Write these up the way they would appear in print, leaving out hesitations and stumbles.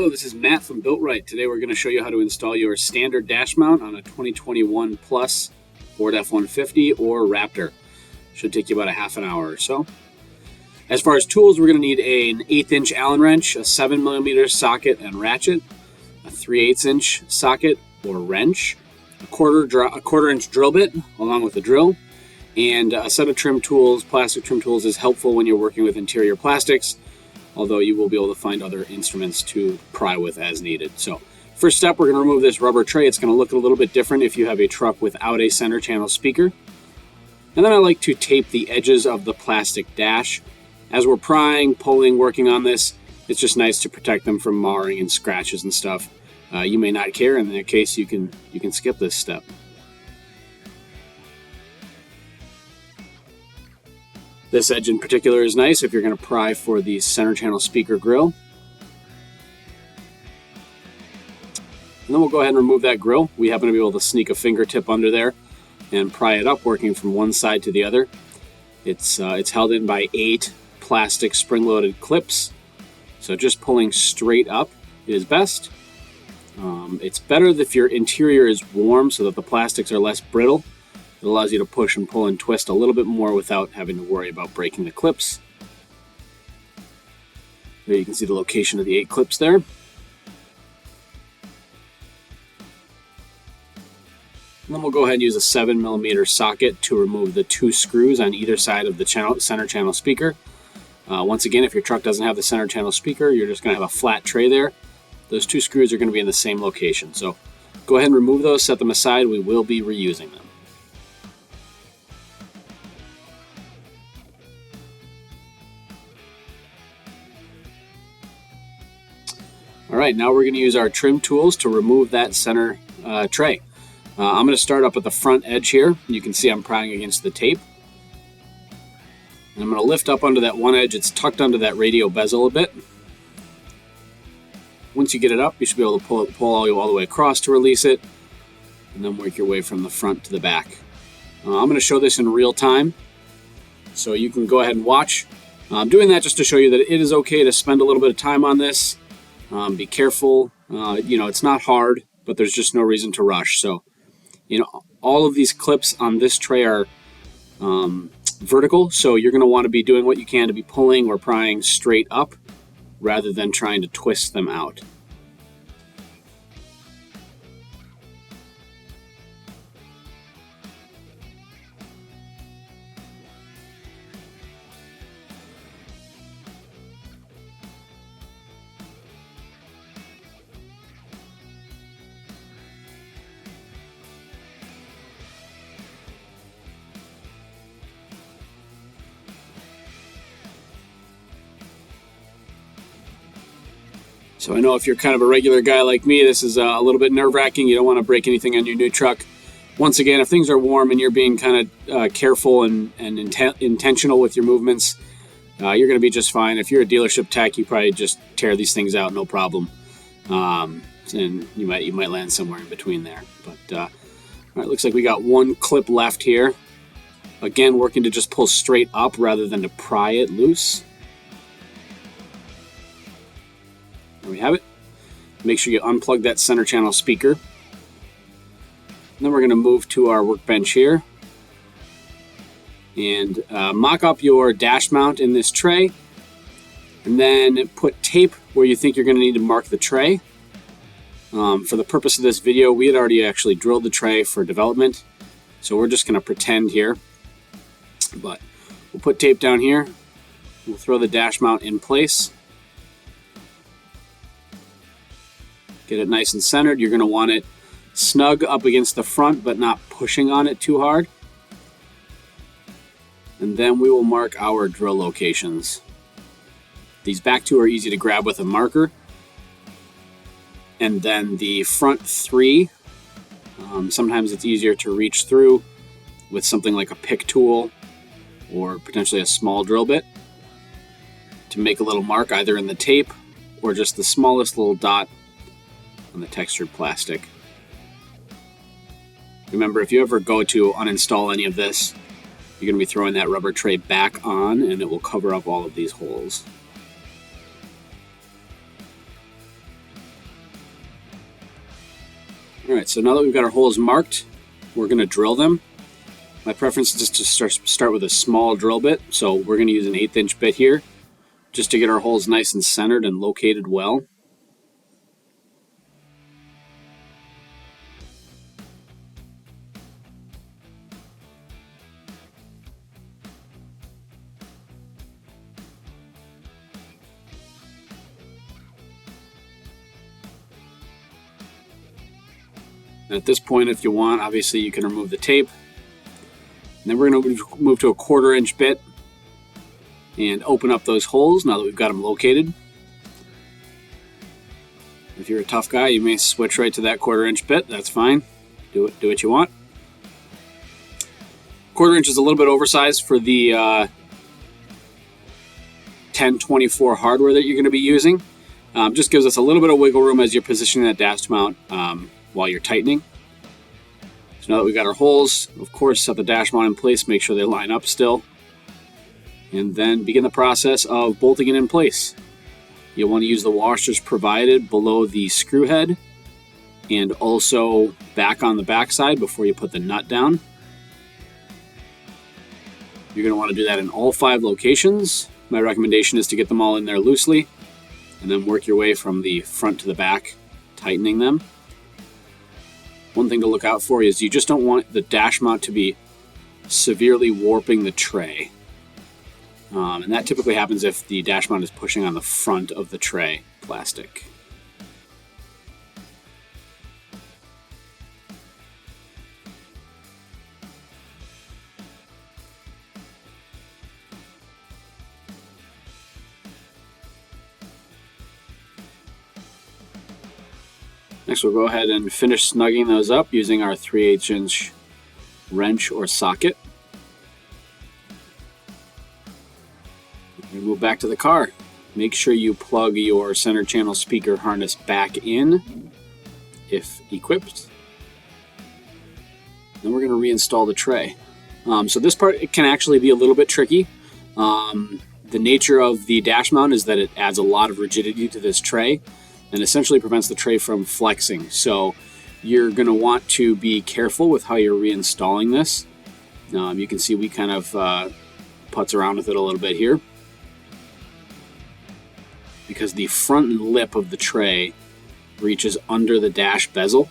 Hello, this is Matt from BuiltRight. Today we're going to show you how to install your standard dash mount on a 2021 Plus Ford F-150 or Raptor. Should take you about a half an hour or so. As far as tools, we're going to need an 1/8 inch Allen wrench, a 7mm socket and ratchet, a 3/8 inch socket or wrench, a quarter inch drill bit along with a drill, and a set of trim tools. Plastic trim tools is helpful when you're working with interior plastics, although you will be able to find other instruments to pry with as needed. So first step, we're going to remove this rubber tray. It's going to look a little bit different if you have a truck without a center channel speaker. And then I like to tape the edges of the plastic dash. As we're prying, pulling, working on this, it's just nice to protect them from marring and scratches and stuff. You may not care. In that case, you can skip this step. This edge in particular is nice if you're going to pry for the center channel speaker grill. And then we'll go ahead and remove that grill. We happen to be able to sneak a fingertip under there and pry it up, working from one side to the other. It's held in by 8 plastic spring-loaded clips. So just pulling straight up is best. It's better if your interior is warm so that the plastics are less brittle. It allows you to push and pull and twist a little bit more without having to worry about breaking the clips. There you can see the location of the 8 clips there. And then we'll go ahead and use a 7mm socket to remove the 2 screws on either side of the center channel speaker. Once again, if your truck doesn't have the center channel speaker, you're just going to have a flat tray there. Those 2 screws are going to be in the same location. So go ahead and remove those, set them aside. We will be reusing them. All right, now we're going to use our trim tools to remove that center tray. I'm going to start up at the front edge here. You can see I'm prying against the tape. And I'm going to lift up under that one edge. It's tucked under that radio bezel a bit. Once you get it up, you should be able to pull all the way across to release it, and then work your way from the front to the back. I'm going to show this in real time, so you can go ahead and watch. I'm doing that just to show you that it is okay to spend a little bit of time on this. Be careful. It's not hard, but there's just no reason to rush. So, all of these clips on this tray are vertical, so you're going to want to be doing what you can to be pulling or prying straight up rather than trying to twist them out. So I know if you're kind of a regular guy like me, this is a little bit nerve-wracking. You don't want to break anything on your new truck. Once again, if things are warm and you're being kind of careful and intentional with your movements, you're going to be just fine. If you're a dealership tech, you probably just tear these things out, no problem. And you might land somewhere in between there. But all right, looks like we got one clip left here. Again, working to just pull straight up rather than to pry it loose. There we have it. Make sure you unplug that center channel speaker. And then we're going to move to our workbench here and mock up your dash mount in this tray, and then put tape where you think you're going to need to mark the tray. For the purpose of this video, we had already actually drilled the tray for development, so we're just going to pretend here. But we'll put tape down here. We'll throw the dash mount in place. Get it nice and centered. You're going to want it snug up against the front, but not pushing on it too hard. And then we will mark our drill locations. These back 2 are easy to grab with a marker. And then the front 3, sometimes it's easier to reach through with something like a pick tool or potentially a small drill bit to make a little mark either in the tape or just the smallest little dot on the textured plastic. Remember, if you ever go to uninstall any of this, you're going to be throwing that rubber tray back on, and it will cover up all of these holes. All right, so now that we've got our holes marked, we're going to drill them. My preference is just to start with a small drill bit, so we're going to use an 1/8 inch bit here just to get our holes nice and centered and located well. And at this point, if you want, obviously you can remove the tape. And then we're going to move to a 1/4 inch bit and open up those holes now that we've got them located. If you're a tough guy, you may switch right to that 1/4 inch bit. That's fine. Do what you want. 1/4 inch is a little bit oversized for the 1024 hardware that you're going to be using. Just gives us a little bit of wiggle room as you're positioning that dash mount while you're tightening. So now that we've got our holes, of course, set the dash mount in place, make sure they line up still, and then begin the process of bolting it in place. You'll want to use the washers provided below the screw head and also back on the backside before you put the nut down. You're going to want to do that in all 5 locations. My recommendation is to get them all in there loosely and then work your way from the front to the back, tightening them. One thing to look out for is you just don't want the dash mount to be severely warping the tray. And that typically happens if the dash mount is pushing on the front of the tray plastic. Next, we'll go ahead and finish snugging those up using our 3/8 inch wrench or socket. We move back to the car. Make sure you plug your center channel speaker harness back in, if equipped. Then we're going to reinstall the tray. So this part, it can actually be a little bit tricky. The nature of the dash mount is that it adds a lot of rigidity to this tray and essentially prevents the tray from flexing. So you're going to want to be careful with how you're reinstalling this. You can see we kind of putz around with it a little bit here, because the front lip of the tray reaches under the dash bezel.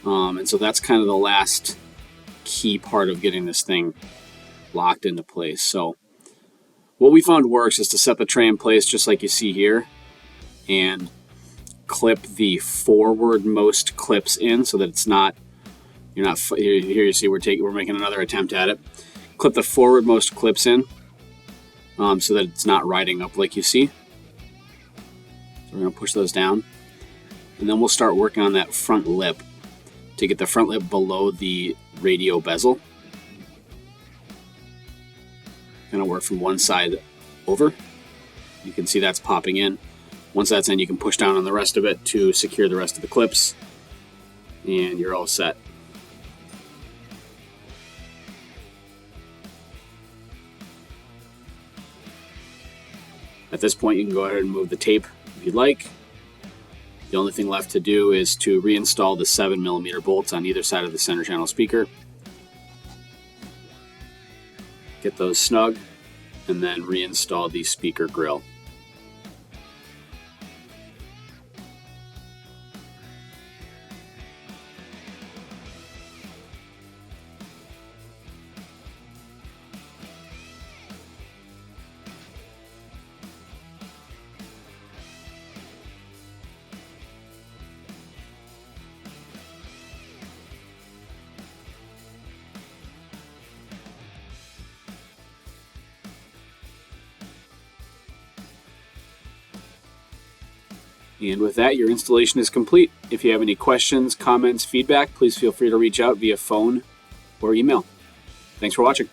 And so that's kind of the last key part of getting this thing locked into place. So what we found works is to set the tray in place just like you see here and clip the forward-most clips in so that it's not, here you see we're making another attempt at it. Clip the forward-most clips in so that it's not riding up like you see. So we're going to push those down, and then we'll start working on that front lip to get the front lip below the radio bezel. Going to work from one side over. You can see that's popping in. Once that's in, you can push down on the rest of it to secure the rest of the clips, and you're all set. At this point, you can go ahead and move the tape if you'd like. The only thing left to do is to reinstall the 7mm bolts on either side of the center channel speaker. Get those snug, and then reinstall the speaker grill. And with that, your installation is complete. If you have any questions, comments, feedback, please feel free to reach out via phone or email. Thanks for watching.